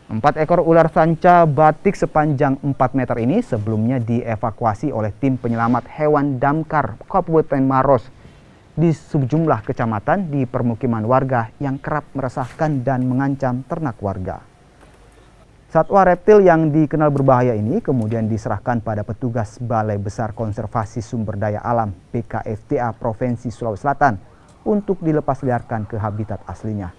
4 ekor ular sanca batik sepanjang 4 meter ini sebelumnya dievakuasi oleh tim penyelamat hewan Damkar Kabupaten Maros di sejumlah kecamatan di permukiman warga yang kerap meresahkan dan mengancam ternak warga. Satwa reptil yang dikenal berbahaya ini kemudian diserahkan pada petugas Balai Besar Konservasi Sumber Daya Alam BKFTA Provinsi Sulawesi Selatan untuk dilepasliarkan ke habitat aslinya.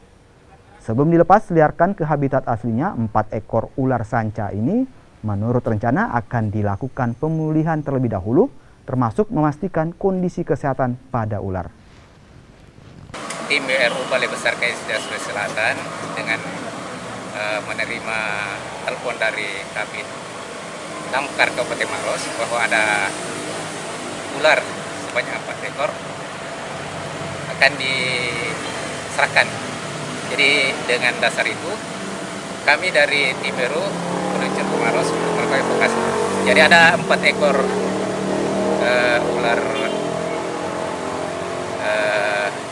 Sebelum dilepas liarkan ke habitat aslinya, 4 ekor ular sanca ini menurut rencana akan dilakukan pemulihan terlebih dahulu, termasuk memastikan kondisi kesehatan pada ular. Tim BRU Balai Besar KSDA Sulawesi Selatan dengan menerima telepon dari Kabid Damkar Kabupaten Maros bahwa ada ular sebanyak 4 ekor akan diserahkan. Jadi dengan dasar itu kami dari tim BRU meluncur ke Maros untuk melakukan evakuasi. Jadi ada 4 ekor ular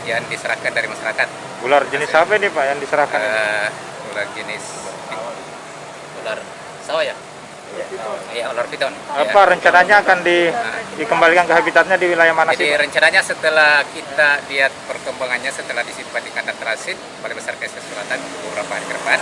yang diserahkan dari masyarakat. Ular jenis apa nih Pak yang diserahkan? Ular jenis ular sawah ya? Iya, ular piton. Apa ya. Rencananya akan dikembalikan ke habitatnya di wilayah mana sih? Jadi rencananya setelah kita lihat perkembangannya setelah disimpan di kandang transit Balai Besar KSDA Selatan beberapa hari ke depan,